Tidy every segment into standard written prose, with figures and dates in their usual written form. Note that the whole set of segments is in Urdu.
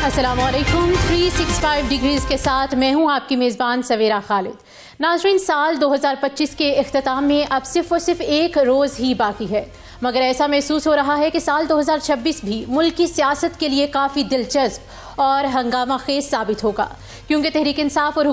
السلام علیکم 365 ڈگریز کے ساتھ میں ہوں آپ کی میزبان سویرا خالد۔ ناظرین، سال 2025 کے اختتام میں اب صرف اور صرف ایک روز ہی باقی ہے، مگر ایسا محسوس ہو رہا ہے کہ سال 2026 بھی ملک کی سیاست کے لیے کافی دلچسپ اور ہنگامہ خیز ثابت ہوگا، کیونکہ تحریک انصاف اور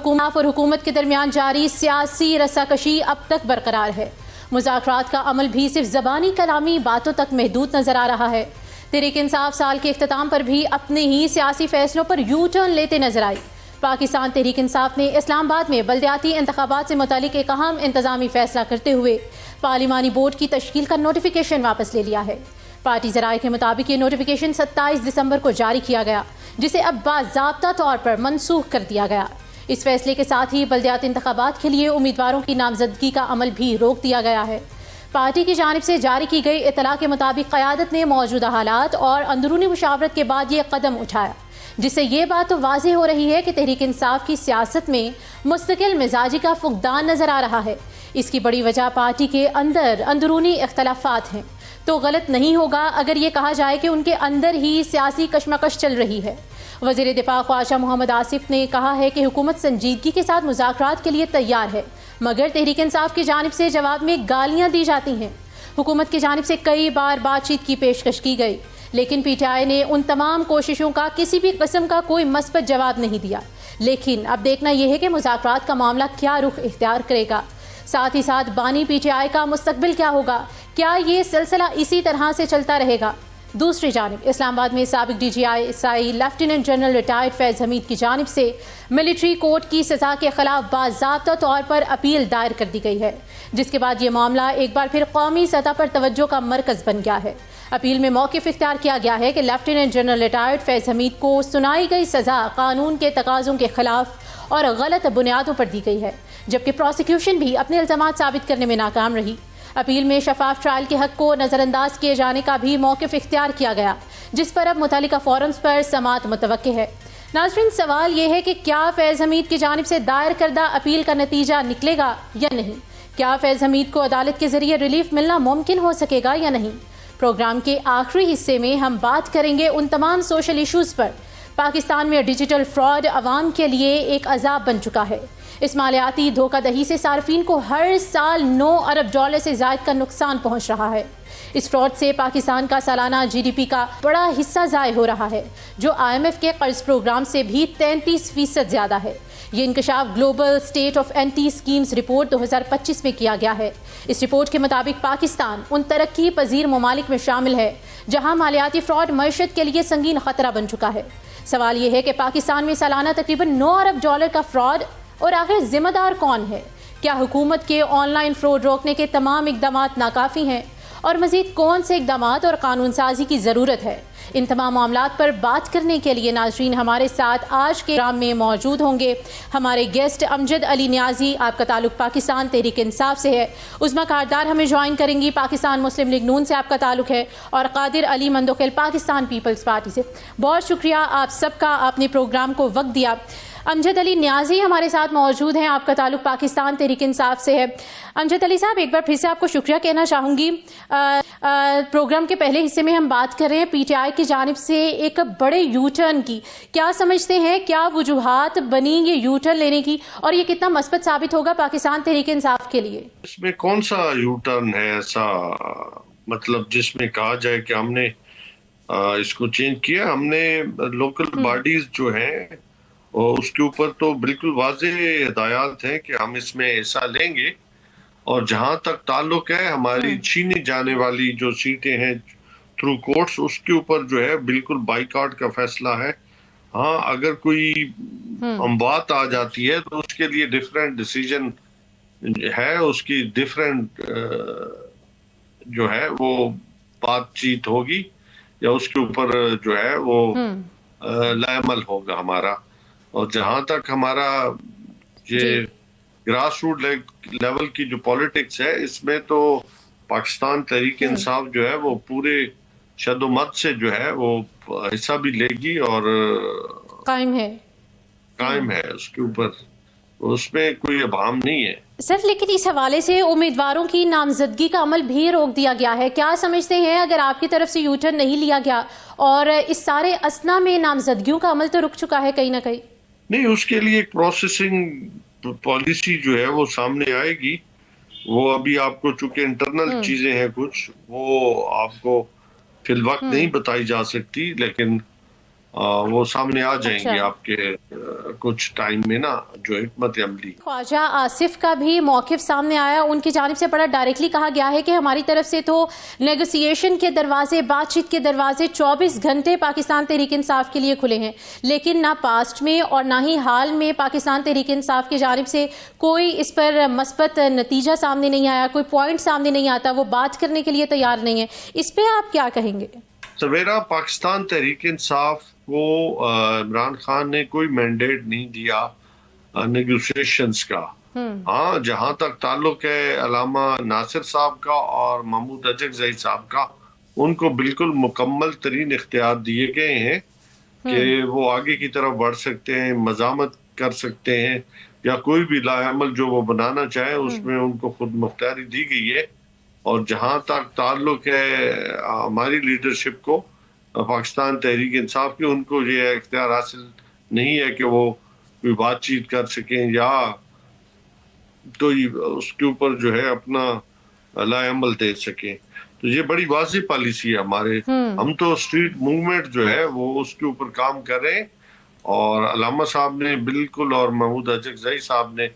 حکومت کے درمیان جاری سیاسی رساکشی اب تک برقرار ہے۔ مذاکرات کا عمل بھی صرف زبانی کلامی باتوں تک محدود نظر آ رہا ہے۔ تحریک انصاف سال کے اختتام پر بھی اپنے ہی سیاسی فیصلوں پر یو ٹرن لیتے نظر آئی۔ پاکستان تحریک انصاف نے اسلام آباد میں بلدیاتی انتخابات سے متعلق ایک اہم انتظامی فیصلہ کرتے ہوئے پارلیمانی بورڈ کی تشکیل کا نوٹیفیکیشن واپس لے لیا ہے۔ پارٹی ذرائع کے مطابق یہ نوٹیفیکیشن 27 دسمبر کو جاری کیا گیا، جسے اب باضابطہ طور پر منسوخ کر دیا گیا۔ اس فیصلے کے ساتھ ہی بلدیاتی انتخابات کے لیے امیدواروں کی نامزدگی کا عمل بھی روک دیا گیا ہے۔ پارٹی کی جانب سے جاری کی گئی اطلاع کے مطابق قیادت نے موجودہ حالات اور اندرونی مشاورت کے بعد یہ قدم اٹھایا، جس سے یہ بات تو واضح ہو رہی ہے کہ تحریک انصاف کی سیاست میں مستقل مزاجی کا فقدان نظر آ رہا ہے۔ اس کی بڑی وجہ پارٹی کے اندر اندرونی اختلافات ہیں، تو غلط نہیں ہوگا اگر یہ کہا جائے کہ ان کے اندر ہی سیاسی کشمکش چل رہی ہے۔ وزیر دفاع خواجہ محمد آصف نے کہا ہے کہ حکومت سنجیدگی کے ساتھ مذاکرات کے لیے تیار ہے، مگر تحریک انصاف کی جانب سے جواب میں گالیاں دی جاتی ہیں۔ حکومت کی جانب سے کئی بار بات چیت کی پیشکش کی گئی، لیکن پی ٹی آئی نے ان تمام کوششوں کا کسی بھی قسم کا کوئی مثبت جواب نہیں دیا۔ لیکن اب دیکھنا یہ ہے کہ مذاکرات کا معاملہ کیا رخ اختیار کرے گا، ساتھ ہی ساتھ بانی پی ٹی آئی کا مستقبل کیا ہوگا، کیا یہ سلسلہ اسی طرح سے چلتا رہے گا۔ دوسری جانب اسلام آباد میں سابق D G I lieutenant general retired Faiz Hameed کی جانب سے ملٹری کورٹ کی سزا کے خلاف باضابطہ طور پر اپیل دائر کر دی گئی ہے، جس کے بعد یہ معاملہ ایک بار پھر قومی سطح پر توجہ کا مرکز بن گیا ہے۔ اپیل میں موقف اختیار کیا گیا ہے کہ لیفٹیننٹ جنرل ریٹائرڈ فیض حمید کو سنائی گئی سزا قانون کے تقاضوں کے خلاف اور غلط بنیادوں پر دی گئی ہے، جبکہ پروسیکیوشن بھی اپنے الزامات ثابت کرنے میں ناکام رہی۔ اپیل میں شفاف ٹرائل کے حق کو نظر انداز کیے جانے کا بھی موقف اختیار کیا گیا، جس پر اب متعلقہ فورمز پر سماعت متوقع ہے۔ ناظرین، سوال یہ ہے کہ کیا فیض حمید کی جانب سے دائر کردہ اپیل کا نتیجہ نکلے گا یا نہیں؟ کیا فیض حمید کو عدالت کے ذریعے ریلیف ملنا ممکن ہو سکے گا یا نہیں؟ پروگرام کے آخری حصے میں ہم بات کریں گے ان تمام سوشل ایشوز پر۔ پاکستان میں ڈیجیٹل فراڈ عوام کے لیے ایک عذاب بن چکا ہے۔ اس مالیاتی دھوکہ دہی سے صارفین کو ہر سال 9 ارب ڈالر سے زائد کا نقصان پہنچ رہا ہے۔ اس فراڈ سے پاکستان کا سالانہ جی ڈی پی کا بڑا حصہ ضائع ہو رہا ہے، جو آئی ایم ایف کے قرض پروگرام سے بھی 33% زیادہ ہے۔ یہ انکشاف global state of anti scams report 2025 میں کیا گیا ہے۔ اس رپورٹ کے مطابق پاکستان ان ترقی پذیر ممالک میں شامل ہے جہاں مالیاتی فراڈ معیشت کے لیے سنگین خطرہ بن چکا ہے۔ سوال یہ ہے کہ پاکستان میں سالانہ تقریباً 9 ارب ڈالر کا فراڈ، اور آخر ذمہ دار کون ہے؟ کیا حکومت کے آن لائن فراڈ روکنے کے تمام اقدامات ناکافی ہیں؟ اور مزید کون سے اقدامات اور قانون سازی کی ضرورت ہے؟ ان تمام معاملات پر بات کرنے کے لیے ناظرین ہمارے ساتھ آج کے پروگرام میں موجود ہوں گے ہمارے گیسٹ امجد علی نیازی، آپ کا تعلق پاکستان تحریک انصاف سے ہے، عظمیٰ کاردار ہمیں جوائن کریں گی، پاکستان مسلم لیگ نون سے آپ کا تعلق ہے، اور قادر علی مندوخیل پاکستان پیپلز پارٹی سے۔ بہت شکریہ آپ سب کا، آپ نے پروگرام کو وقت دیا۔ امجد علی نیازی ہمارے ساتھ موجود ہیں، آپ کا تعلق پاکستان تحریک انصاف سے ہے۔ امجد علی صاحب، ایک بار پھر سے آپ کو شکریہ کہنا چاہوں گی۔ پروگرام کے پہلے حصے میں ہم بات کر رہے ہیں پی ٹی آئی کی جانب سے ایک بڑے یو ٹرن کی، کیا سمجھتے ہیں، کیا وجوہات بنی یہ یو ٹرن لینے کی، اور یہ کتنا مثبت ثابت ہوگا پاکستان تحریک انصاف کے لیے؟ اس میں کون سا یو ٹرن ہے ایسا، مطلب جس میں کہا جائے کہ ہم نے اس کو چینج کیا؟ ہم نے لوکل باڈیز جو ہیں اس کے اوپر تو بالکل واضح ہدایات ہیں کہ ہم اس میں حصہ لیں گے، اور جہاں تک تعلق ہے ہماری چھینی جانے والی جو سیٹیں ہیں تھرو کورٹس، اس کے اوپر جو ہے بالکل بائیکاٹ کا فیصلہ ہے۔ ہاں، اگر کوئی بات آ جاتی ہے تو اس کے لیے ڈفرینٹ ڈیسیجن ہے، اس کی ڈفرینٹ جو ہے وہ بات چیت ہوگی، یا اس کے اوپر جو ہے وہ لائمل ہوگا ہمارا۔ اور جہاں تک ہمارا یہ گراس روٹ لیول کی جو پالیٹکس ہے، اس میں تو پاکستان تحریک انصاف جو ہے وہ پورے شد و مت سے جو ہے وہ حصہ بھی لے گی، اور قائم ہے اس کے اوپر اس میں کوئی ابہام نہیں ہے. سر لیکن اس حوالے سے امیدواروں کی نامزدگی کا عمل بھی روک دیا گیا ہے. کیا سمجھتے ہیں اگر آپ کی طرف سے یو ٹرن نہیں لیا گیا اور اس سارے اسنا میں نامزدگیوں کا عمل تو رک چکا ہے کہیں نہ کہیں؟ نہیں، اس کے لیے ایک پروسیسنگ پالیسی جو ہے وہ سامنے آئے گی. وہ ابھی آپ کو چونکہ انٹرنل چیزیں ہیں کچھ، وہ آپ کو فی الوقت نہیں بتائی جا سکتی، لیکن وہ سامنے آ جائیں گی آپ کے کچھ ٹائم میں نا، جو حکمت عملی. خواجہ آصف کا بھی موقف سامنے آیا. ان کی جانب سے بڑا ڈائریکٹلی کہا گیا ہے کہ ہماری طرف سے تو نیگوسیشن کے دروازے، بات چیت کے دروازے 24 گھنٹے پاکستان تحریک انصاف کے لیے کھلے ہیں، لیکن نہ پاسٹ میں اور نہ ہی حال میں پاکستان تحریک انصاف کی جانب سے کوئی اس پر مثبت نتیجہ سامنے نہیں آیا، کوئی پوائنٹ سامنے نہیں آتا، وہ بات کرنے کے لیے تیار نہیں ہے. اس پہ آپ کیا کہیں گے؟ سویرا، پاکستان تحریک انصاف کو عمران خان نے کوئی مینڈیٹ نہیں دیا نیگوسیشنز کا. ہاں، جہاں تک تعلق ہے علامہ ناصر صاحب کا اور محمود اجگزئی صاحب کا، ان کو بالکل مکمل ترین اختیار دیے گئے ہیں کہ وہ آگے کی طرف بڑھ سکتے ہیں، مزاحمت کر سکتے ہیں، یا کوئی بھی لائحہ عمل جو وہ بنانا چاہے اس میں ان کو خود مختاری دی گئی ہے. اور جہاں تک تعلق ہے ہماری لیڈرشپ کو، پاکستان تحریک انصاف کی، ان کو یہ اختیار حاصل نہیں ہے کہ وہ کوئی بات چیت کر سکیں یا کوئی اس کے اوپر جو ہے اپنا لائحہ عمل دے سکیں. تو یہ بڑی واضح پالیسی ہے ہمارے. ہم تو اسٹریٹ موومنٹ جو ہے وہ اس کے اوپر کام کر رہے ہیں، اور علامہ صاحب نے بالکل اور محمود اجگزئی صاحب نے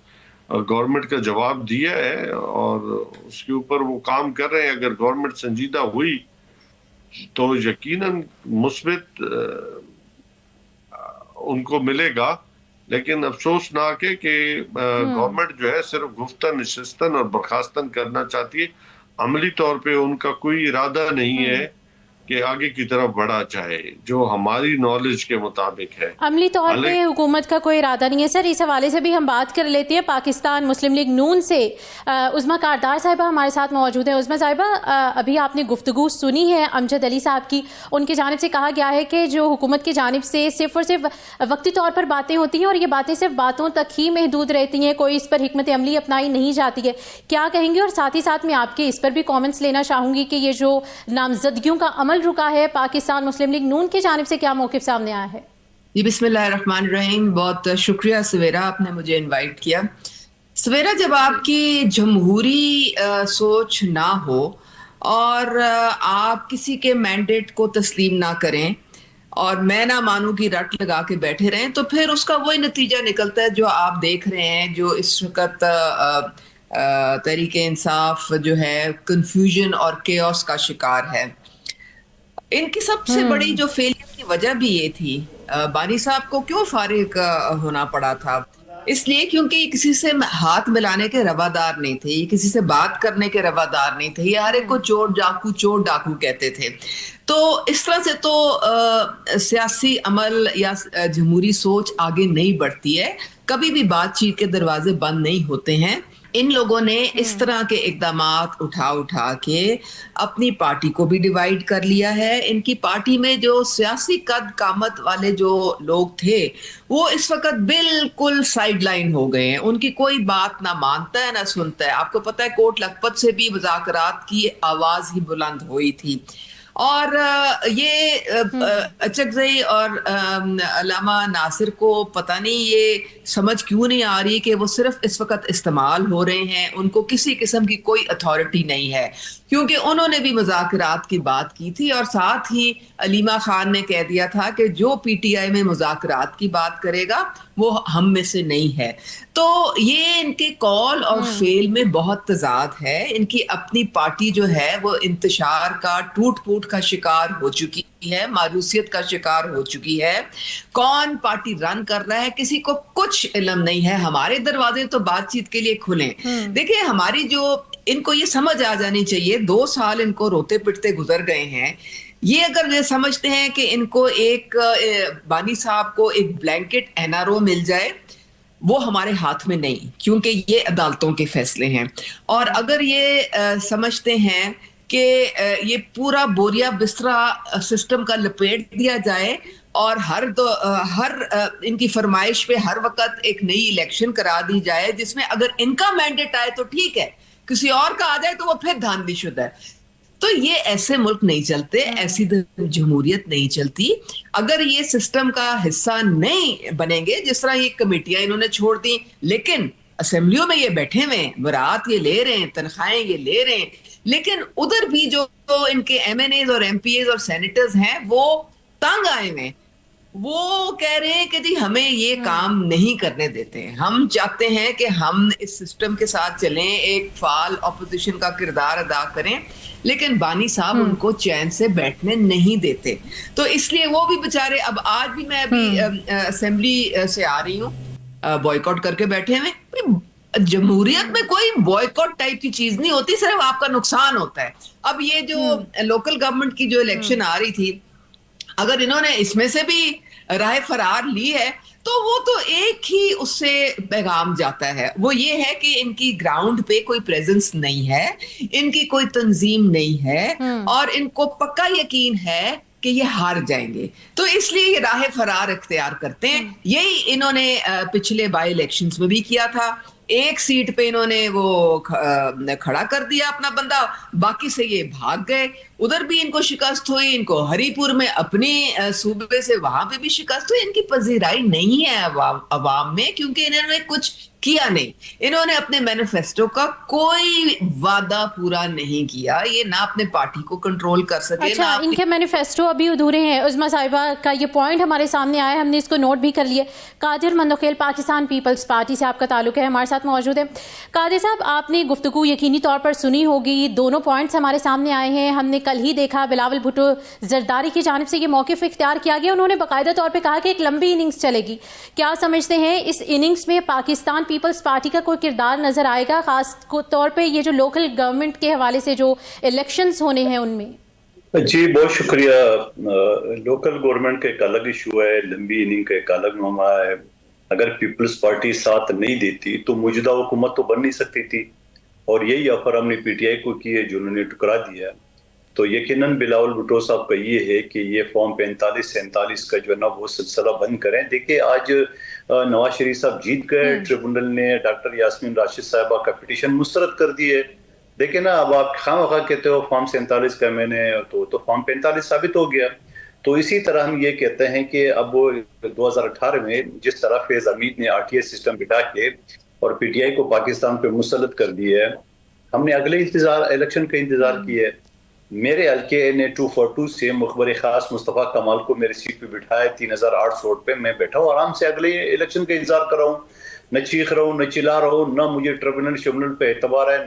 گورنمنٹ کا جواب دیا ہے، اور اس کے اوپر وہ کام کر رہے ہیں. اگر گورنمنٹ سنجیدہ ہوئی تو یقیناً مثبت ان کو ملے گا. لیکن افسوسناک ہے کہ گورنمنٹ جو ہے صرف گفتن، نشستن اور برخاستن کرنا چاہتی ہے. عملی طور پہ ان کا کوئی ارادہ نہیں ہے کہ آگے کی طرف بڑھا جائے، جو ہماری نالج کے مطابق ہے. عملی طور پہ حکومت کا کوئی ارادہ نہیں ہے. سر اس حوالے سے بھی ہم بات کر لیتے ہیں. پاکستان مسلم لیگ نون سے عظمیٰ کاردار صاحبہ ہمارے ساتھ موجود ہیں. عظمیٰ صاحبہ، ابھی آپ نے گفتگو سنی ہے امجد علی صاحب کی. ان کی جانب سے کہا گیا ہے کہ جو حکومت کی جانب سے صرف اور صرف وقتی طور پر باتیں ہوتی ہیں اور یہ باتیں صرف باتوں تک ہی محدود رہتی ہیں، کوئی اس پر حکمت عملی اپنائی نہیں جاتی ہے. کیا کہیں گے؟ اور ساتھ ہی ساتھ میں آپ کے اس پر بھی کامنٹس لینا چاہوں گی کہ یہ جو نامزدگیوں کا عمل رکا ہے، پاکستان مسلم لیگ نون کی جانب سے کیا موقف سامنے آیا ہے؟ جی، بسم اللہ الرحمن الرحیم. بہت شکریہ سویرا، آپ نے مجھے انوائٹ کیا. سویرا، جب آپ کی جمہوری سوچ نہ ہو اور آپ کسی کے مینڈیٹ کو تسلیم نہ کریں اور میں نہ مانوں کی رٹ لگا کے بیٹھے رہیں، تو پھر اس کا وہی نتیجہ نکلتا ہے جو آپ دیکھ رہے ہیں، جو اس وقت تحریک انصاف جو ہے کنفیوژن اور کیوس کا شکار ہے. ان کی سب سے بڑی جو فیلئر کی وجہ بھی یہ تھی، بانی صاحب کو کیوں فارغ ہونا پڑا تھا؟ اس لیے کیونکہ یہ کسی سے ہاتھ ملانے کے روادار نہیں تھے، یہ کسی سے بات کرنے کے روادار نہیں تھے، یہ ہر ایک کو چور ڈاکو کہتے تھے. تو اس طرح سے تو سیاسی عمل یا جمہوری سوچ آگے نہیں بڑھتی ہے. کبھی بھی بات چیت کے دروازے بند نہیں ہوتے ہیں. ان لوگوں نے اس طرح کے اقدامات اٹھا کے اپنی پارٹی کو بھی ڈیوائیڈ کر لیا ہے. ان کی پارٹی میں جو سیاسی قد قامت والے جو لوگ تھے وہ اس وقت بالکل سائیڈ لائن ہو گئے ہیں. ان کی کوئی بات نہ مانتا ہے نہ سنتا ہے. آپ کو پتہ ہے کوٹ لکھپت سے بھی مذاکرات کی آواز ہی بلند ہوئی تھی. اور یہ اچکزئی اور علامہ ناصر کو پتہ نہیں یہ سمجھ کیوں نہیں آ رہی کہ وہ صرف اس وقت استعمال ہو رہے ہیں. ان کو کسی قسم کی کوئی اتھارٹی نہیں ہے، کیونکہ انہوں نے بھی مذاکرات کی بات کی تھی اور ساتھ ہی علیمہ خان نے کہہ دیا تھا کہ جو پی ٹی آئی میں مذاکرات کی بات کرے گا وہ ہم میں سے نہیں ہے. تو یہ ان کے کال اور فیل میں بہت تضاد ہے. ان کی اپنی پارٹی جو ہے وہ انتشار کا، ٹوٹ پھوٹ کا شکار ہو چکی ہے، مایوسیت کا شکار ہو چکی ہے. کون پارٹی رن کر رہا ہے کسی کو کچھ علم نہیں ہے. ہمارے دروازے تو بات چیت کے لیے کھلیں. دیکھیں، ہماری جو ان کو یہ سمجھ آ جانی چاہیے، 2 سال ان کو روتے پٹتے گزر گئے ہیں. یہ اگر یہ سمجھتے ہیں کہ ان کو ایک بانی صاحب کو ایک بلینکٹ این آر او مل جائے، وہ ہمارے ہاتھ میں نہیں، کیونکہ یہ عدالتوں کے فیصلے ہیں. اور اگر یہ سمجھتے ہیں کہ یہ پورا بوریا بسترا سسٹم کا لپیٹ دیا جائے، اور ہر ان کی فرمائش پہ ہر وقت ایک نئی الیکشن کرا دی جائے جس میں اگر ان کا مینڈیٹ آئے تو ٹھیک ہے, کسی اور کا آ جائے تو وہ پھر دھاندلی شدہ ہے. تو یہ ایسے ملک نہیں چلتے, ایسی جمہوریت نہیں چلتی. اگر یہ سسٹم کا حصہ نہیں بنیں گے, جس طرح یہ کمیٹیاں انہوں نے چھوڑ دی, لیکن اسمبلیوں میں یہ بیٹھے ہوئے ہیں, برات یہ لے رہے ہیں, تنخواہیں یہ لے رہے ہیں, لیکن ادھر بھی جو ان کے ایم این ایز اور ایم پی ایز اور سینیٹرز ہیں وہ تنگ آئے ہوئے ہیں. وہ کہہ رہے ہیں کہ جی ہمیں یہ کام نہیں کرنے دیتے ہیں, ہم چاہتے ہیں کہ ہم اس سسٹم کے ساتھ چلیں, ایک فعال اپوزیشن کا کردار ادا کریں, لیکن بانی صاحب ان کو چین سے بیٹھنے نہیں دیتے. تو اس لیے وہ بھی بےچارے, اب آج بھی میں ابھی اسمبلی سے آ رہی ہوں, بوائیکاٹ کر کے بیٹھے ہوئے. جمہوریت میں کوئی بوائیکاٹ ٹائپ کی چیز نہیں ہوتی, صرف آپ کا نقصان ہوتا ہے. اب یہ جو لوکل گورنمنٹ کی جو الیکشن آ رہی تھی, اگر انہوں نے اس میں سے بھی راہ فرار لی ہے تو وہ تو ایک ہی اس سے پیغام جاتا ہے, وہ یہ ہے کہ ان کی گراؤنڈ پہ کوئی پریزنس نہیں ہے, ان کی کوئی تنظیم نہیں ہے, اور ان کو پکا یقین ہے کہ یہ ہار جائیں گے, تو اس لیے یہ راہ فرار اختیار کرتے ہیں. یہی انہوں نے پچھلے بائی الیکشنز میں بھی کیا تھا. ایک سیٹ پہ انہوں نے وہ کھڑا کر دیا اپنا بندہ, باقی سے یہ بھاگ گئے. ادھر بھی ان کو شکست ہوئی, ان کو ہری پور میں اپنی صوبے سے وہاں پہ بھی شکست ہوئی. ان کی پذیرائی نہیں ہے عوام میں, کیونکہ انہوں نے کچھ کیا نہیں. انہوں نے اپنے مینیفیسٹو کا کوئی وعدہ پورا نہیں کیا, یہ نہ اپنے پارٹی کو کنٹرول کر سکے. اچھا, ان کے مینیفیسٹو ابھی ادھورے ہیں. عظمیٰ صاحبہ کا یہ پوائنٹ ہمارے سامنے آیا, ہم نے اس کو نوٹ بھی کر لیے. قادر مندوخیل پاکستان پیپلز پارٹی سے آپ کا تعلق ہے, ہمارے ساتھ موجود ہے. قادر صاحب, آپ نے گفتگو یقینی طور پر سنی ہوگی, دونوں پوائنٹس ہمارے سامنے آئے ہیں. ہم نے کل ہی دیکھا بلاول بھٹو زرداری کی جانب سے یہ موقف اختیار کیا گیا, انہوں نے باقاعدہ طور پہ کہا کہ ایک لمبی اننگز چلے گی. کیا سمجھتے ہیں اس اننگز میں پاکستان پیپلز پارٹی کا کوئی کردار نظر آئے گا, خاص طور پہ یہ جو لوکل گورنمنٹ کے حوالے سے جو الیکشنز ہونے ہیں ان میں؟ جی بہت شکریہ. لوکل گورنمنٹ کا ایک الگ ایشو ہے, لمبی اننگ کا ایک الگ معاملہ ہے. اگر پیپلز پارٹی ساتھ نہیں دیتی تو موجودہ حکومت تو بن نہیں سکتی تھی, اور یہی آفر ہم نے پی ٹی آئی کو کی ہے جو انہوں نے ٹکرا دیا. تو یقیناً بلاول بھٹو صاحب کا یہ ہے کہ یہ فارم 45-47 کا جو ہے نا وہ سلسلہ بند کریں. دیکھیں آج نواز شریف صاحب جیت گئے, ٹریبونل نے ڈاکٹر یاسمین راشد صاحبہ کا پٹیشن مسترد کر دی ہے. دیکھیں نا, اب آپ خواہ کہتے ہو فارم 47 کا میں نے, تو فارم 45 ثابت ہو گیا. تو اسی طرح ہم یہ کہتے ہیں کہ اب 2018 میں جس طرح فیض حمید نے آر ٹی آئی سسٹم بٹھا کے اور پی ٹی آئی کو پاکستان پہ مسلط کر دیا ہے, ہم نے اگلے الیکشن کا انتظار کیا ہے. میرے حلقے نے 242 سے مخبر خاص مصطفیٰ کمال کو میری سیٹ پہ بٹھایا 3008 ووٹ پہ. میں بیٹھا ہوں آرام سے اگلے الیکشن کا انتظار کر رہا ہوں, نہ چیخ رہا ہوں نہ چلا رہا ہوں, نہ مجھے ٹریبونل شمنل پہ اعتبار ہے,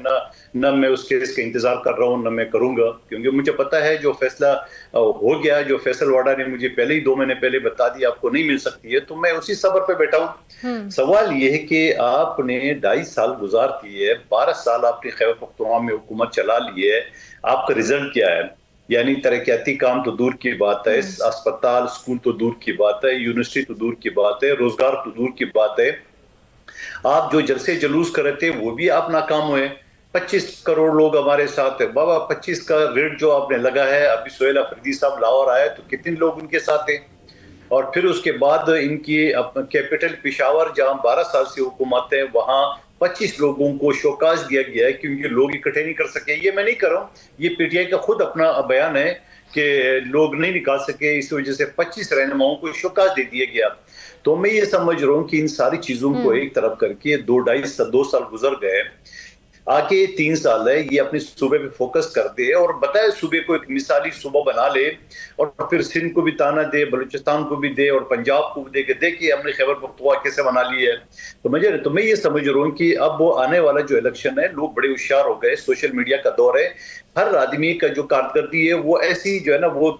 نہ میں اس کیس کا انتظار کر رہا ہوں, نہ میں کروں گا, کیونکہ مجھے پتا ہے جو فیصلہ ہو گیا, جو فیصل واڈا نے مجھے پہلے ہی 2 مہینے پہلے بتا دیا آپ کو نہیں مل سکتی ہے, تو میں اسی صبر پہ بیٹھا ہوں. سوال یہ ہے کہ آپ نے 2.5 سال گزار دیے, 12 سال آپ نے خیبر پختونخوا میں حکومت چلا لی ہے, آپ کا رزلٹ کیا ہے؟ یعنی ترقیاتی کام تو دور کی بات ہے, اسپتال اسکول تو دور کی بات ہے, یونیورسٹی تو دور کی بات ہے, روزگار تو دور کی بات ہے. آپ جو جلسے جلوس کر رہے تھے وہ بھی آپ ناکام ہوئے. 25 کروڑ لوگ ہمارے ساتھ ہیں بابا, 25 کا ریٹ جو آپ نے لگا ہے, ابھی سہیل افریدی صاحب لاہور آئے تو کتنے لوگ ان کے ساتھ ہیں, اور پھر اس کے بعد ان کی کیپٹل پشاور جہاں 12 سال سے حکومت ہے وہاں 25 لوگوں کو شوکاز دیا گیا ہے کیونکہ لوگ اکٹھے نہیں کر سکے. یہ میں نہیں کر رہا ہوں, یہ پی ٹی آئی کا خود اپنا بیان ہے کہ لوگ نہیں نکال سکے, اس وجہ سے 25 رہنماؤں کو شوکاز دے دیا گیا. تو میں یہ سمجھ رہا ہوں کہ ان ساری چیزوں کو ایک طرف کر کے 2 سال گزر گئے, آگے 3 سال ہے, یہ اپنے صوبے پہ فوکس کر دے اور بتائے صوبے کو ایک مثالی صوبہ بنا لے, اور پھر سندھ کو بھی تانا دے, بلوچستان کو بھی دے, اور پنجاب کو بھی دے کہ دیکھیے ہم نے خیبر پختونخوا کیسے بنا لی ہے. تو میں یہ سمجھ رہا ہوں کہ اب وہ آنے والا جو الیکشن ہے, لوگ بڑے ہوشیار ہو گئے, سوشل میڈیا کا دور ہے, ہر آدمی کا جو کارکردگی ہے وہ ایسی جو ہے نا وہ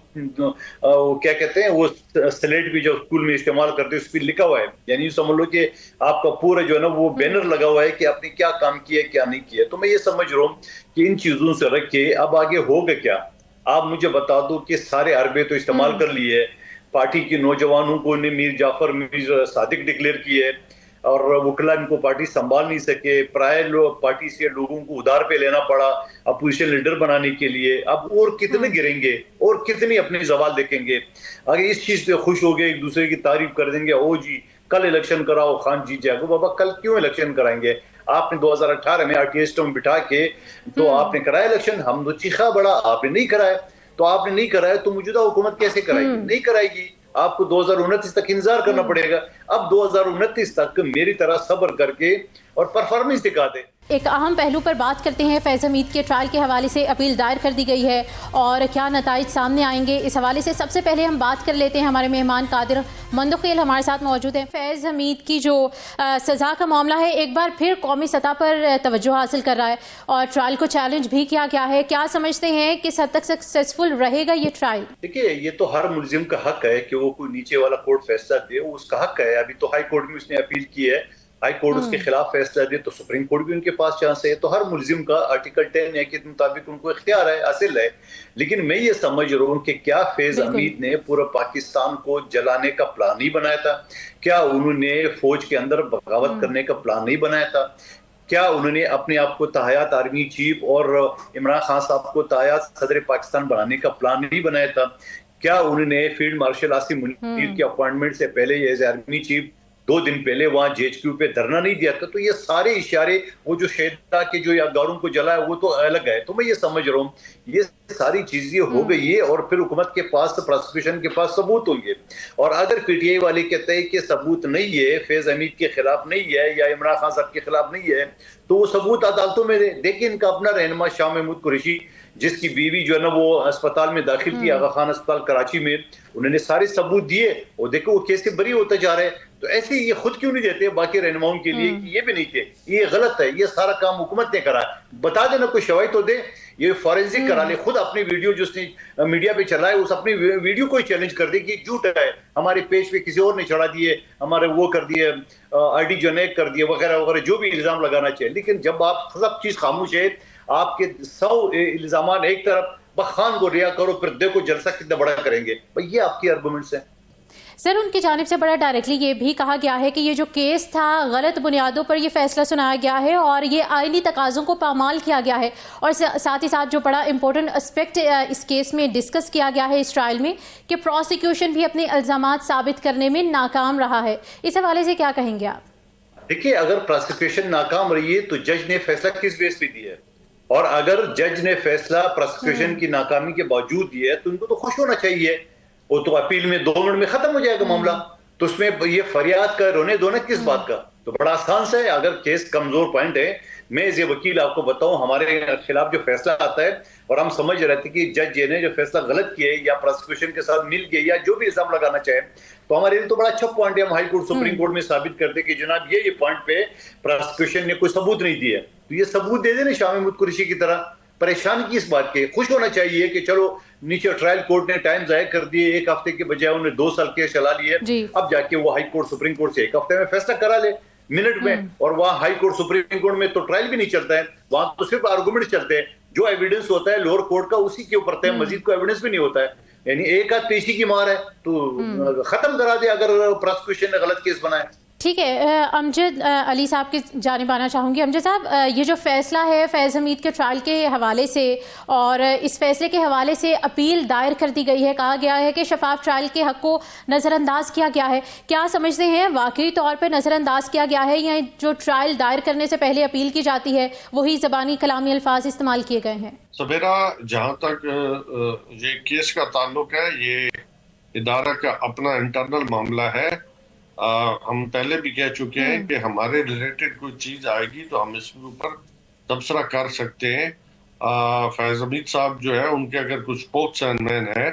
کیا کہتے ہیں وہ سلیٹ بھی جو اسکول میں استعمال کرتے ہیں اس پہ لکھا ہوا ہے, یعنی سمجھ لو کہ آپ کا پورا جو ہے نا وہ بینر لگا ہوا ہے کہ آپ نے کیا کام کیا کیا نہیں کیا. تو میں یہ سمجھ رہا ہوں کہ ان چیزوں سے رکھ کے اب آگے ہوگا کیا. آپ مجھے بتا دو کہ سارے عربے تو استعمال کر لیے, پارٹی کے نوجوانوں کو نے میر جعفر میر صادق ڈکلیئر کیے, اور وکلا ان کو پارٹی سنبھال نہیں سکے، پرائے پارٹی سے لوگوں کو ادھار پہ لینا پڑا اپوزیشن لیڈر بنانے کے لیے. اب اور کتنے گریں گے اور کتنی اپنی زوال دیکھیں گے. اگر اس چیز پہ خوش ہو گئے، ایک دوسرے کی تعریف کر دیں گے، او جی کل الیکشن کراؤ خان جیت جائے گا. بابا کل کیوں الیکشن کرائیں گے؟ آپ نے 2018 میں RTST میں بٹھا کے تو آپ نے کرایا الیکشن، ہم تو چیخا بڑا، آپ نے نہیں کرایا. تو آپ نے نہیں کرایا تو موجودہ حکومت کیسے کرائے گی؟ نہیں کرائے گی. آپ کو 2029 تک انتظار کرنا پڑے گا. اب 2029 تک میری طرح صبر کر کے اور پرفارمنس دکھا دے. ایک اہم پہلو پر بات کرتے ہیں. فیض حمید کے ٹرائل کے حوالے سے اپیل دائر کر دی گئی ہے اور کیا نتائج سامنے آئیں گے اس حوالے سے سب سے پہلے ہم بات کر لیتے ہیں. ہمارے مہمان قادر مندقیل ہمارے ساتھ موجود ہیں. فیض حمید کی جو سزا کا معاملہ ہے ایک بار پھر قومی سطح پر توجہ حاصل کر رہا ہے اور ٹرائل کو چیلنج بھی کیا گیا ہے. کیا سمجھتے ہیں کس حد تک سکسیسفل رہے گا یہ ٹرائل؟ دیکھیے یہ تو ہر ملزم کا حق ہے کہ وہ کوئی نیچے والا کورٹ فیصلہ دے، وہ اس کا حق ہے. ابھی تو ہائی کورٹ میں اس نے اپیل کی ہے، ہائی کورٹ اس کے خلاف فیصلہ دے تو سپریم کورٹ بھی ان کے پاس چانس ہے. تو ہر ملزم کا آرٹیکل 10 کے مطابق ان کو اختیار ہے، حاصل ہے. لیکن میں یہ سمجھ رہا ہوں کہ کیا فیض حمید نے پورا پاکستان کو جلانے کا پلان نہیں بنایا تھا؟ کیا انہوں نے فوج کے اندر بغاوت کرنے کا پلان نہیں بنایا تھا؟ کیا انہوں نے اپنے آپ کو تاحیات آرمی چیف اور عمران خان صاحب کو تاحیات صدر پاکستان بنانے کا پلان نہیں بنایا تھا؟ کیا انہوں نے فیلڈ مارشل عاصم منیر کے اپوائنٹمنٹ سے پہلے ایز آرمی چیف 2 دن پہلے وہاں JHQ پہ دھرنا نہیں دیا تھا؟ تو یہ سارے اشارے، وہ جو شہدا کے جو یادگاروں کو جلایا وہ تو الگ ہے. تو میں یہ سمجھ رہا ہوں یہ ساری چیزیں ہو گئی ہے اور پھر حکومت کے پاس پروسیکیوشن کے پاس ثبوت ہوں گے. اور اگر PTI والے کہتے ہیں کہ ثبوت نہیں ہے، فیض حمید کے خلاف نہیں ہے یا عمران خان صاحب کے خلاف نہیں ہے، تو وہ ثبوت عدالتوں میں دے. دیکھیں ان کا اپنا رہنما شاہ محمود قریشی، جس کی بیوی جو ہے نا وہ اسپتال میں داخل تھی، آغا خان اسپتال کراچی میں، انہوں نے سارے ثبوت دیے اور دیکھو وہ کیسے بری ہوتا جا رہا ہے. تو ایسے یہ خود کیوں نہیں دیتے باقی رہنماؤں کے لیے کہ یہ بھی نہیں تھے، یہ غلط ہے، یہ سارا کام حکومت نے کرا ہے؟ بتا دینا، کوئی شواہد تو دے. یہ فورینسک کرا لے، خود اپنی ویڈیو جو اس نے میڈیا پہ چلائے اس اپنی ویڈیو کو ہی چیلنج کر دے کہ جھوٹ ہے، ہمارے پیج پہ کسی اور نے چڑھا دیے، ہمارے وہ کر دیے، ID جنریٹ کر دیے وغیرہ وغیرہ، جو بھی الزام لگانا چاہیے. لیکن جب آپ سب چیز خاموش ہے، آپ کے 100 الزامات ایک طرف، بخان کو ریا کرو پھر دیکھو جلسہ کتنا بڑا کریں گے. یہ آپ کی آرگومنٹس ہیں. سر ان کی جانب سے بڑا ڈائریکٹلی یہ بھی کہا گیا ہے کہ یہ جو کیس تھا غلط بنیادوں پر یہ فیصلہ سنایا گیا ہے اور یہ آئینی تقاضوں کو پامال کیا گیا ہے. اور ساتھ ہی ساتھ جو بڑا امپورٹنٹ اسپیکٹ اس کیس میں ڈسکس کیا گیا ہے اس ٹرائل میں کہ پروسیکیوشن بھی اپنے الزامات ثابت کرنے میں ناکام رہا ہے. اس حوالے سے کیا کہیں گے آپ؟ دیکھیے اگر پروسیکیوشن ناکام رہی ہے تو جج نے فیصلہ کس بیس پہ دیا ہے؟ اور اگر جج نے فیصلہ پروسیکیوشن کی ناکامی کے باوجود دیا ہے تو ان کو تو خوش ہونا چاہیے. وہ تو اپیل میں 2 منٹ میں ختم ہو جائے گا معاملہ. تو اس میں یہ فریاد کا رونے دھونا کس بات کا؟ تو بڑا آسان سے ہے. اگر کیس کمزور پوائنٹ ہے، میں ایز اے وکیل آپ کو بتاؤں، ہمارے خلاف جو فیصلہ آتا ہے اور ہم سمجھ رہے تھے کہ جج نے جو فیصلہ غلط کیا ہے یا پروسیکیوشن کے ساتھ مل گیا یا جو بھی الزام لگانا چاہے، تو ہمارے لیے تو بڑا اچھا پوائنٹ ہے. ہم ہائی کورٹ سپریم کورٹ میں ثابت کرتے کہ جناب یہ پوائنٹ پہ پروسیکیوشن نے کوئی ثبوت نہیں دیا. تو یہ ثبوت دے دیں نا شاہ محمود قریشی کی طرح. پریشان کی اس بات کے، خوش ہونا چاہیے کہ چلو نیچے ٹرائل کورٹ نے ٹائم ضائع کر دیے، 1 ہفتے کے بجائے انہوں نے 2 سال کیس چلا لیے. اب جا کے وہ ہائی کورٹ سپریم کورٹ سے 1 ہفتے میں فیصلہ کرا لے منٹ میں. اور وہاں ہائی کورٹ سپریم کورٹ میں تو ٹرائل بھی نہیں چلتا ہے، وہاں تو صرف آرگومنٹ چلتے ہیں. جو ایویڈنس ہوتا ہے لوور کورٹ کا اسی کے اوپر ہے، مزید کوئی ایویڈنس بھی نہیں ہوتا ہے. یعنی ایک آدھ پیشی کی مار ہے تو ختم کرا دے اگر پروسیکیوشن نے غلط کیس بنایا. ٹھیک ہے. امجد علی صاحب کی جانب آنا چاہوں گی. امجد صاحب، یہ جو فیصلہ ہے فیض حمید کے ٹرائل کے حوالے سے اور اس فیصلے کے حوالے سے اپیل دائر کر دی گئی ہے، کہا گیا ہے کہ شفاف ٹرائل کے حق کو نظر انداز کیا گیا ہے. کیا سمجھتے ہیں واقعی طور پر نظر انداز کیا گیا ہے یا جو ٹرائل دائر کرنے سے پہلے اپیل کی جاتی ہے وہی زبانی کلامی الفاظ استعمال کیے گئے ہیں؟ سبیرا، جہاں تک یہ کیس کا تعلق ہے، یہ ادارہ کا اپنا انٹرنل معاملہ ہے. ہم پہلے بھی کہہ چکے ہیں کہ ہمارے ریلیٹڈ کوئی چیز آئے گی تو ہم اس کے اوپر تبصرہ کر سکتے ہیں. فیض حمید صاحب جو ہے ان کے اگر کچھ اسپوکس مین ہے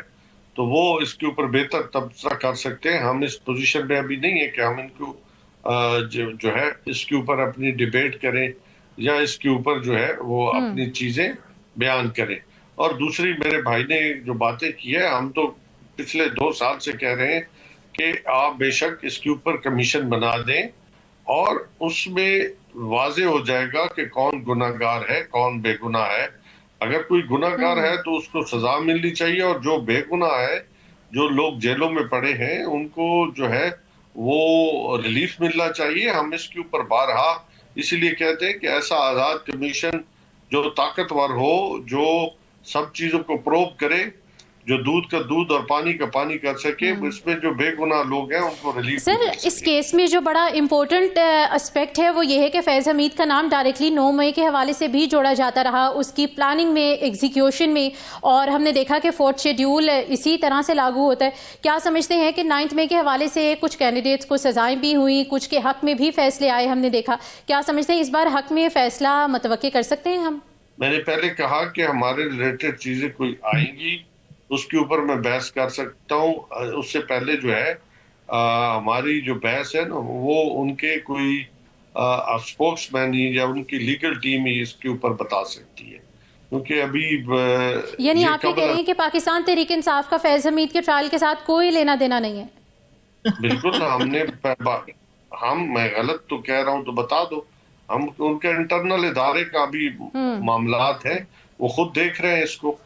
تو وہ اس کے اوپر بہتر تبصرہ کر سکتے ہیں. ہم اس پوزیشن میں ابھی نہیں ہے کہ ہم ان کو جو ہے اس کے اوپر اپنی ڈیبیٹ کریں یا اس کے اوپر جو ہے وہ اپنی چیزیں بیان کریں. اور دوسری، میرے بھائی نے جو باتیں کی ہے، ہم تو پچھلے 2 سال سے کہہ رہے ہیں کہ آپ بے شک اس کے اوپر کمیشن بنا دیں اور اس میں واضح ہو جائے گا کہ کون گناہ گار ہے کون بے گناہ ہے. اگر کوئی گناہ گار ہے تو اس کو سزا ملنی چاہیے، اور جو بے گناہ ہے، جو لوگ جیلوں میں پڑے ہیں، ان کو جو ہے وہ ریلیف ملنا چاہیے. ہم اس کے اوپر بارہا اسی لیے کہتے ہیں کہ ایسا آزاد کمیشن جو طاقتور ہو, جو سب چیزوں کو پروب کرے, جو دودھ کا دودھ اور پانی کا پانی کر سکے, اس میں جو بے گناہ لوگ ہیں ان کو ریلیف. سر, اس کیس میں جو بڑا امپورٹنٹ اسپیکٹ ہے وہ یہ ہے کہ فیض حمید کا نام ڈائریکٹلی 9 مئی کے حوالے سے بھی جوڑا جاتا رہا, اس کی پلاننگ میں, ایگزیکیوشن میں, اور ہم نے دیکھا کہ 4تھ شیڈیول اسی طرح سے لاگو ہوتا ہے. کیا سمجھتے ہیں کہ 9 مئی کے حوالے سے کچھ کینڈیڈیٹس کو سزائیں بھی ہوئیں, کچھ کے حق میں بھی فیصلے آئے ہم نے دیکھا, کیا سمجھتے ہیں اس بار حق میں فیصلہ متوقع کر سکتے ہیں ہم؟ میں نے پہلے کہا کہ ہمارے ریلیٹڈ چیزیں کوئی آئیں گی اس کے اوپر میں بحث کر سکتا ہوں. اس سے پہلے جو ہے ہماری جو بحث ہے نا وہ ان کے کوئی اسپوکس مین یا ان کی لیگل ٹیم ہی اس کے اوپر بتا سکتی ہے, کیونکہ ابھی یعنی آپ یہ کہہ رہے ہیں کہ پاکستان تحریک انصاف کا فیض حمید کے ٹرائل کے ساتھ کوئی لینا دینا نہیں ہے؟ بالکل. میں غلط تو کہہ رہا ہوں تو بتا دو. ہم ان کے انٹرنل ادارے کا بھی معاملات ہیں, وہ خود دیکھ رہے ہیں اس کو.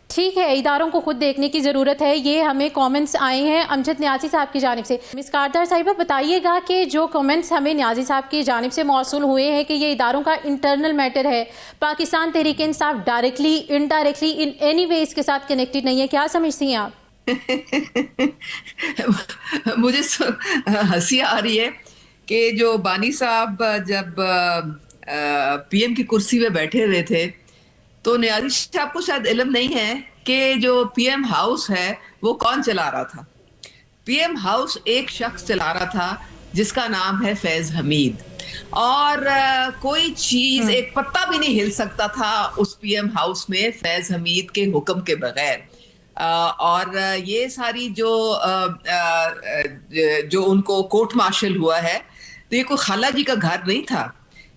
ٹھیک ہے, اداروں کو خود دیکھنے کی ضرورت ہے. یہ ہمیں کامنٹس آئے ہیں امجد نیازی صاحب کی جانب سے. مس کاردار صاحبہ بتائیے گا کہ جو کامنٹس ہمیں نیازی صاحب کی جانب سے موصول ہوئے ہیں کہ یہ اداروں کا انٹرنل میٹر ہے, Pakistan Tehreek Insaf directly indirectly in any way اس کے ساتھ کنیکٹڈ نہیں ہے, کیا سمجھتی ہیں آپ؟ مجھے ہنسی آ رہی ہے کہ جو بانی صاحب جب پی ایم کی کرسی پہ بیٹھے ہوئے تھے تو نیازی صاحب کو شاید علم نہیں ہے کہ جو پی ایم ہاؤس ہے وہ کون چلا رہا تھا. پی ایم ہاؤس ایک شخص چلا رہا تھا جس کا نام ہے فیض حمید, اور کوئی چیز ایک پتا بھی نہیں ہل سکتا تھا اس پی ایم ہاؤس میں فیض حمید کے حکم کے بغیر. اور یہ ساری جو ان کو کورٹ مارشل ہوا ہے تو یہ کوئی خالہ جی کا گھر نہیں تھا.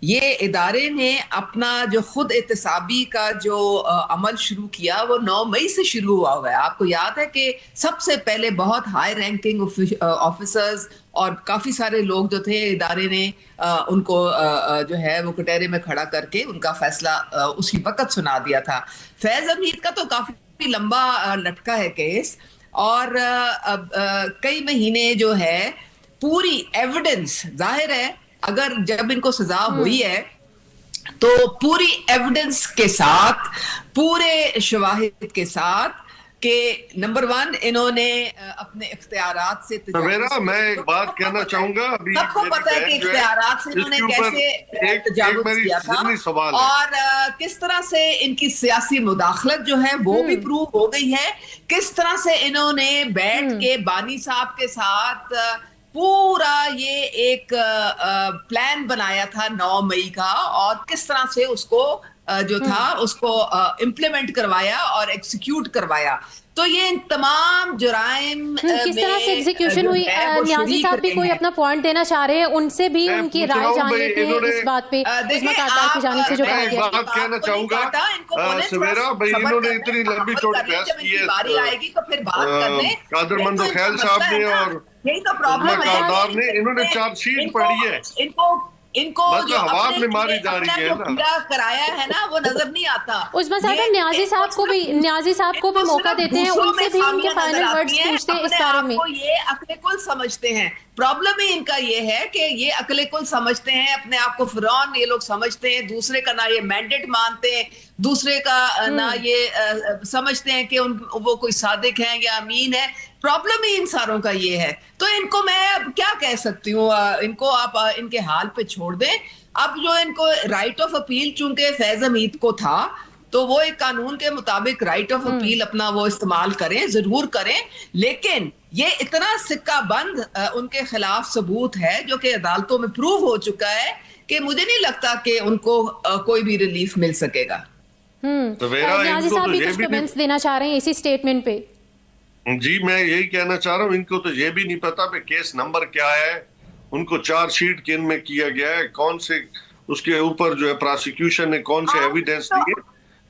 یہ ادارے نے اپنا جو خود احتسابی کا جو عمل شروع کیا وہ 9 مئی سے شروع ہوا ہے. آپ کو یاد ہے کہ سب سے پہلے بہت ہائی رینکنگ آفیسرز اور کافی سارے لوگ جو تھے ادارے نے ان کو جو ہے وہ کٹہرے میں کھڑا کر کے ان کا فیصلہ اسی وقت سنا دیا تھا. فیض حمید کا تو کافی لمبا لٹکا ہے کیس, اور کئی مہینے جو ہے پوری ایویڈنس ظاہر ہے اگر جب ان کو سزا ہوئی ہے تو پوری ایویڈنس کے ساتھ, پورے شواہد کے ساتھ کہ نمبر 1 انہوں نے اپنے اختیارات سے میں ایک بات کہنا چاہوں گا. سب کو پتا ہے کہ اختیارات سے انہوں نے کیسے تجاوز کیا تھا اور کس طرح سے ان کی سیاسی مداخلت جو ہے وہ بھی پروو ہو گئی ہے. کس طرح سے انہوں نے بیٹھ کے بانی صاحب کے ساتھ پورا یہ ایک پلان بنایا تھا 9 مئی کا, اور کس طرح سے اس کو جو تھا اس کو امپلیمنٹ کروایا اور ایکسیکیوٹ کروایا. تو یہ تمام جرائم کس طرح سے ایگزیکیوشن ہوئی. نیازی صاحب بھی کوئی اپنا پوائنٹ دینا چاہ رہے ہیں, ان سے بھی ان کی رائے جان لیتے ہیں اس بات پہ. عظمیٰ کاردار کی جانب سے جو کہا گیا. بات کہنا چاہوں گا سویرا بھائی, انہوں نے اتنی لمبی چوڑی بحث کی ہے قادر مند خیال صاحب نے اور عظمیٰ کاردار نے, انہوں نے چارج شیٹ پڑھی ہے. ان کو جو حواب میں ماری جا رہی ہے نا کرایا ہے نا وہ نظر نہیں آتا. عظمیٰ صاحب نیازی صاحب کو بھی موقع دیتے ہیں, ان سے بھی ان کے فائنل ورڈز پوچھتے ہیں اس بارے میں. یہ عقل کل سمجھتے ہیں. پرابلم ہی ان کا یہ ہے کہ یہ عقل کل سمجھتے ہیں, اپنے آپ کو فرعون یہ لوگ سمجھتے ہیں, دوسرے کا نہ یہ مینڈیٹ مانتے ہیں, دوسرے کا نہ یہ سمجھتے ہیں کہ وہ کوئی صادق ہیں یا امین ہے. پرابلم ہی ان ساروں کا یہ ہے. تو ان کو میں اب کیا کہہ سکتی ہوں, ان کو آپ ان کے حال پہ چھوڑ دیں. اب جو ان کو رائٹ آف اپیل چونکہ فیض حمید کو تھا تو وہ ایک قانون کے مطابق رائٹ آف اپیل اپنا وہ استعمال کریں, ضرور کریں, لیکن یہ اتنا سکہ بند ان کے خلاف ثبوت ہے جو کہ عدالتوں میں پروو ہو چکا ہے کہ مجھے نہیں لگتا کہ ان کو کوئی بھی ریلیف مل سکے گا. نیازی صاحب بھی کچھ کمنٹس دینا چاہ رہے ہیں اسی سٹیٹمنٹ پہ. جی میں یہی کہنا چاہ رہا ہوں, ان کو تو یہ بھی نہیں پتا کہ کیس نمبر کیا ہے, ان کو چارج شیٹ کن میں کیا گیا ہے, کون سے اس کے اوپر جو ہے پراسیکیوشن نے کون سے ایویڈنس دیے.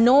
9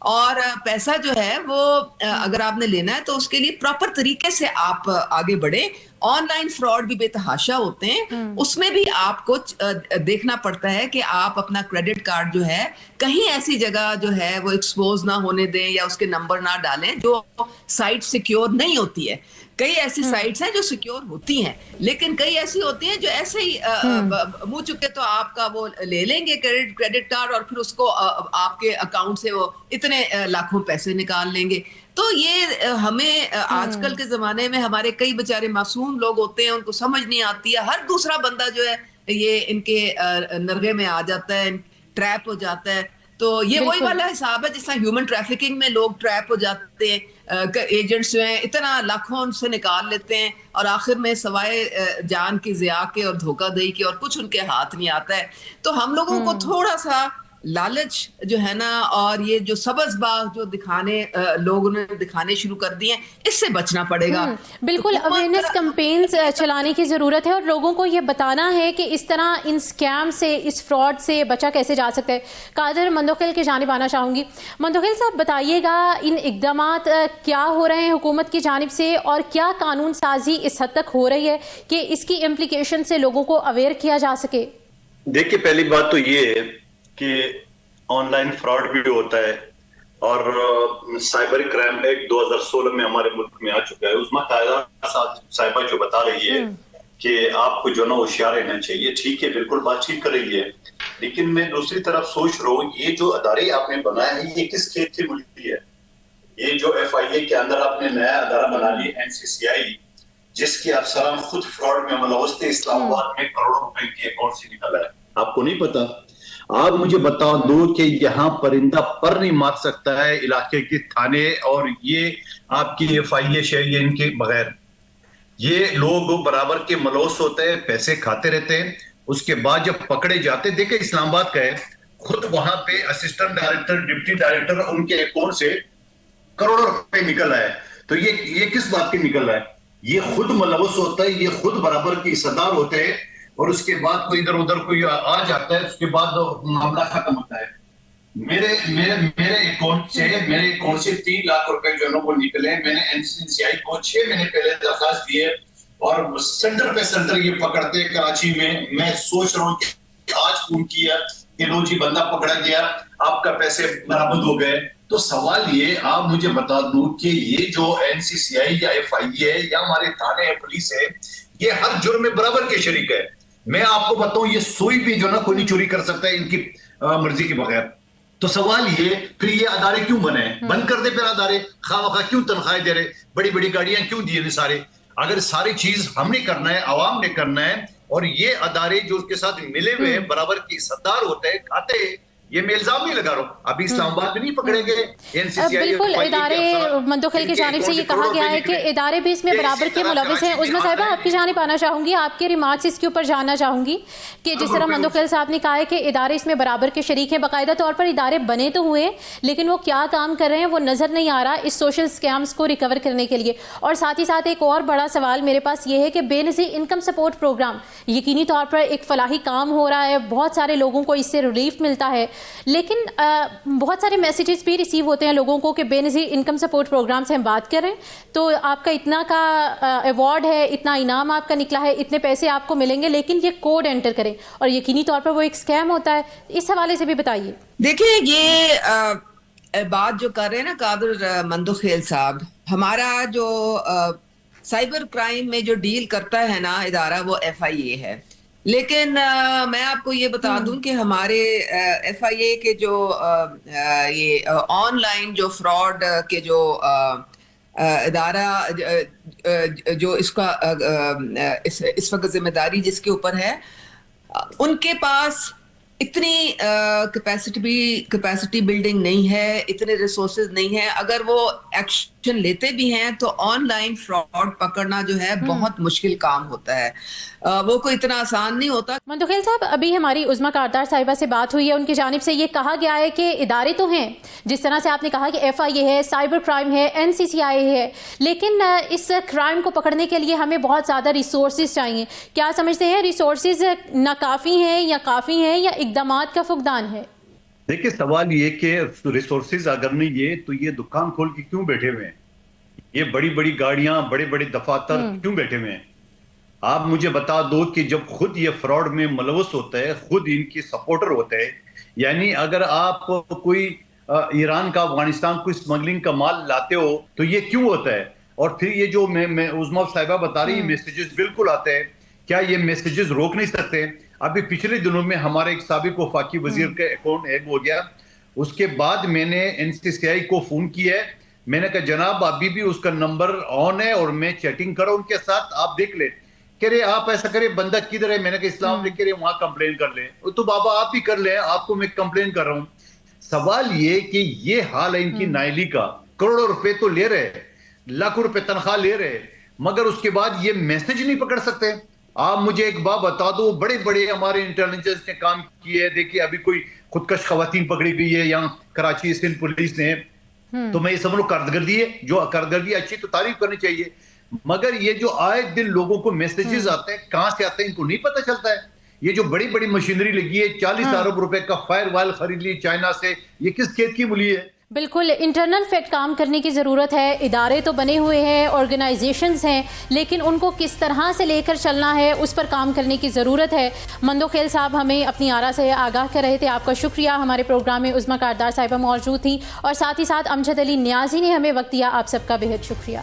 اور پیسہ جو ہے وہ اگر آپ نے لینا ہے تو اس کے لیے پراپر طریقے سے آپ آگے بڑھیں. آن لائن فراڈ بھی بے تحاشا ہوتے ہیں, اس میں بھی آپ کو دیکھنا پڑتا ہے کہ آپ اپنا کریڈٹ کارڈ جو ہے کہیں ایسی جگہ جو ہے وہ ایکسپوز نہ ہونے دیں یا اس کے نمبر نہ ڈالیں جو سائٹ سیکیور نہیں ہوتی ہے. کئی ایسی سائٹس ہیں جو سیکیور ہوتی ہیں, لیکن کئی ایسی ہوتی ہیں جو ایسے ہی منہ چکے تو آپ کا وہ لے لیں گے کریڈٹ کارڈ اور پھر اس کو آپ کے اکاؤنٹ سے وہ اتنے لاکھوں پیسے نکال لیں گے. تو یہ ہمیں آج کل کے زمانے میں ہمارے کئی بیچارے معصوم لوگ ہوتے ہیں, ان کو سمجھ نہیں آتی ہے. ہر دوسرا بندہ جو ہے یہ ان کے نرغے میں آ جاتا ہے, ٹریپ ہو جاتا ہے. تو یہ وہی والا حساب ہے جس طرح ہیومن ٹریفکنگ میں لوگ ٹریپ ہو جاتے ہیں, ایجنٹس جو ہیں اتنا لاکھوں ان سے نکال لیتے ہیں اور آخر میں سوائے جان کی ضیاع کے اور دھوکہ دہی کے اور کچھ ان کے ہاتھ نہیں آتا ہے. تو ہم لوگوں کو تھوڑا سا لالچ جو ہے نا اور یہ جو سبز باغ جو لوگوں نے دکھانے شروع کر دیے ہیں, اس سے بچنا پڑے گا. بالکل اویئرنیس کمپینز چلانے کی ضرورت ہے اور لوگوں کو یہ بتانا ہے کہ اس طرح ان اسکیم سے, اس فراڈ سے بچا کیسے جا سکتا ہے. قادر مندوخیل کی جانب آنا چاہوں گی. مندوخیل صاحب بتائیے گا ان اقدامات کیا ہو رہے ہیں حکومت کی جانب سے اور کیا قانون سازی اس حد تک ہو رہی ہے کہ اس کی امپلیکیشن سے لوگوں کو اویئر کیا جا سکے؟ دیکھیے پہلی بات تو یہ ہے کہ آن لائن فراڈ بھی ہوتا ہے اور سائبر کرائم ایکٹ 2016 میں ہمارے ملک میں آ چکا ہے. عظمیٰ قائدہ صاحبہ جو بتا رہی ہے کہ آپ کو جو نا ہوشیار رہنا چاہیے, ٹھیک ہے, بالکل بات ٹھیک کر رہی ہے, لیکن میں دوسری طرف سوچ رہا ہوں یہ جو ادارے آپ نے بنایا ہے یہ کس کھیت کی ملکی ہے؟ یہ جو FIA کے اندر آپ نے نیا ادارہ بنا لیا NCCI, جس کے افسران خود فراڈ میں ملوث تھے, اسلام آباد میں کروڑوں روپے کے اکاؤنٹ سے نکلا ہے. آپ کو نہیں پتا؟ آپ مجھے بتا دو کہ یہاں پرندہ پر نہیں مار سکتا ہے علاقے کے تھانے اور یہ آپ کی FIA شہری ان کے بغیر. یہ لوگ برابر کے ملوث ہوتے ہیں, پیسے کھاتے رہتے ہیں, اس کے بعد جب پکڑے جاتے, دیکھیں اسلام آباد کا ہے, خود وہاں پہ اسسٹنٹ ڈائریکٹر, ڈپٹی ڈائریکٹر ان کے اکاؤنٹ سے کروڑوں روپے نکل رہا ہے. تو یہ کس بات کے نکل رہا ہے؟ یہ خود ملوث ہوتا ہے, یہ خود برابر کی حصدار ہوتے ہیں اور اس کے بعد کوئی ادھر ادھر کوئی آ جاتا ہے, اس کے بعد معاملہ ختم ہوتا ہے. میرے اکاؤنٹ سے 3 لاکھ روپے جو ہے وہ نکلے. میں نے NCCI کو 6 مہینے پہلے درخواست دی ہے اور سینٹر پہ سینٹر یہ پکڑتے کراچی میں. میں سوچ رہا ہوں کہ آج فون کیا کہ لو جی بندہ پکڑا گیا, آپ کا پیسے برآمد ہو گئے. تو سوال یہ آپ مجھے بتا دوں کہ یہ جو NCCI یا FIA ہے یا ہمارے تھانے ہے, پولیس ہے, یہ ہر جرم میں برابر کے شریک ہے. میں آپ کو بتاؤں یہ سوئی بھی جو نا کوئی نہیں چوری کر سکتا ہے ان کی مرضی کے بغیر. تو سوال یہ پھر یہ ادارے کیوں بنے ہیں؟ بند کر دے پھر ادارے, خواہ مخواہ کیوں تنخواہیں دے رہے, بڑی بڑی گاڑیاں کیوں دیے سارے. اگر ساری چیز ہم نے کرنا ہے, عوام نے کرنا ہے, اور یہ ادارے جو اس کے ساتھ ملے ہوئے ہیں برابر کی حصدار ہوتے ہیں, کھاتے ہیں, یہ میں الزام نہیں لگا رہا ہوں. ابھی اسلام آباد میں نہیں پکڑے گئے بالکل ادارے مندوخیل کی جانب سے یہ کہا گیا ہے کہ ادارے بھی اس میں برابر کے ملوث ہیں. عظمیٰ صاحبہ آپ کی جانب آنا چاہوں گی, آپ کے ریمارکس اس کے اوپر جاننا چاہوں گی کہ جس طرح مندوخیل صاحب نے کہا ہے کہ ادارے اس میں برابر کے شریک ہیں, باقاعدہ طور پر ادارے بنے تو ہوئے ہیں لیکن وہ کیا کام کر رہے ہیں وہ نظر نہیں آ رہا اس سوشل اسکیمز کو ریکور کرنے کے لیے. اور ساتھ ہی ساتھ ایک اور بڑا سوال میرے پاس یہ ہے کہ بے نظیر انکم سپورٹ پروگرام یقینی طور پر ایک فلاحی کام ہو رہا ہے, بہت سارے لوگوں کو اس سے ریلیف ملتا ہے, لیکن بہت سارے میسیجز بھی ریسیو ہوتے ہیں لوگوں کو کہ بے نظیر انکم سپورٹ پروگرام سے ہم بات کریں تو آپ کا اتنا کا ایوارڈ ہے, اتنا انعام آپ کا نکلا ہے, اتنے پیسے آپ کو ملیں گے, لیکن یہ کوڈ انٹر کریں اور یقینی طور پر وہ ایک اسکیم ہوتا ہے. اس حوالے سے بھی بتائیے. دیکھیں یہ بات جو کر رہے ہیں نا قادر مندوخیل صاحب, ہمارا جو سائبر کرائم میں جو ڈیل کرتا ہے نا ادارہ وہ FIA ہے, لیکن میں آپ کو یہ بتا دوں کہ ہمارے FIA کے جو یہ آن لائن جو فراڈ کے جو ادارہ جو اس کا اس وقت ذمہ داری جس کے اوپر ہے, ان کے پاس اتنی کیپیسٹی بلڈنگ نہیں ہے, اتنے ریسورسز نہیں ہیں. اگر وہ ایکشن لیتے بھی ہیں تو آن لائن فراڈ پکڑنا جو ہے بہت مشکل کام ہوتا ہے, وہ کوئی اتنا آسان نہیں ہوتا. مندوخیل صاحب ابھی ہماری عظمیٰ کاردار صاحبہ سے بات ہوئی ہے, ان کی جانب سے یہ کہا گیا ہے کہ ادارے تو ہیں, جس طرح سے آپ نے کہا کہ FIA ہے, سائبر کرائم ہے, NCCI ہے, لیکن اس کرائم کو پکڑنے کے لیے ہمیں بہت زیادہ ریسورسز چاہیے. کیا سمجھتے ہیں ریسورسز ناکافی ہیں یا کافی ہیں یا اقدامات کا فقدان ہے؟ دیکھیں سوال یہ کہ ریسورسز اگر نہیں تو یہ دکان کھول کے کیوں بیٹھے ہوئے ہیں؟ یہ بڑی بڑی گاڑیاں، بڑے بڑے دفاتر کیوں بیٹھے ہوئے ہیں؟ آپ مجھے بتا دو کہ جب خود یہ فراڈ میں ملوث ہوتا ہے، خود ان کی سپورٹر ہوتا ہے، یعنی اگر آپ کوئی ایران کا افغانستان کوئی اسمگلنگ کا مال لاتے ہو تو یہ کیوں ہوتا ہے؟ اور پھر یہ جو میں عظمیٰ صاحبہ بتا رہی میسیجز بالکل آتے ہیں، کیا یہ میسیجز روک نہیں سکتے؟ ابھی پچھلے دنوں میں ہمارے ایک سابق وفاقی وزیر کا اکاؤنٹ ہیک ہو گیا، اس کے بعد میں نے NCCI کو فون کیا ہے، میں نے کہا جناب ابھی بھی اس کا نمبر آن ہے اور میں چیٹنگ کر رہا ہوں ان کے ساتھ، آپ دیکھ لیں۔ کہہ رہے آپ ایسا کریں بندہ کدھر ہے؟ میں نے کہا اسلام لے، کہہ رہے وہاں کمپلین کر لیں۔ تو بابا آپ ہی کر لیں، آپ کو میں کمپلین کر رہا ہوں۔ سوال یہ کہ یہ حال ہے ان کی نائلی کا، کروڑوں روپے تو لے رہے، لاکھوں روپے تنخواہ لے رہے، مگر اس کے بعد یہ میسج نہیں پکڑ سکتے۔ آپ مجھے ایک بات بتا دو، بڑے بڑے ہمارے انٹیلیجنس نے کام کیے، دیکھیے ابھی کوئی خودکش خواتین پکڑی گئی ہے یہاں کراچی سندھ پولیس نے، تو میں یہ سمجھ لوں کارکردگی ہے، جو کارکردگی اچھی تو تعریف کرنی چاہیے، مگر یہ جو آئے دن لوگوں کو میسیجز آتے ہیں، کہاں سے آتے ہیں ان کو نہیں پتہ چلتا ہے۔ یہ جو بڑی بڑی مشینری لگی ہے، 40 ارب روپے کا فائر وائل خرید لی چائنا سے، یہ کس کھیت کی مولی ہے؟ بالکل انٹرنل فیکٹ کام کرنے کی ضرورت ہے، ادارے تو بنے ہوئے ہیں، آرگنائزیشنز ہیں، لیکن ان کو کس طرح سے لے کر چلنا ہے اس پر کام کرنے کی ضرورت ہے۔ مندوخیل صاحب ہمیں اپنی آرا سے آگاہ کر رہے تھے، آپ کا شکریہ۔ ہمارے پروگرام میں عظمیٰ کاردار صاحبہ موجود تھیں اور ساتھ ہی ساتھ امجد علی نیازی نے ہمیں وقت دیا، آپ سب کا بہت شکریہ۔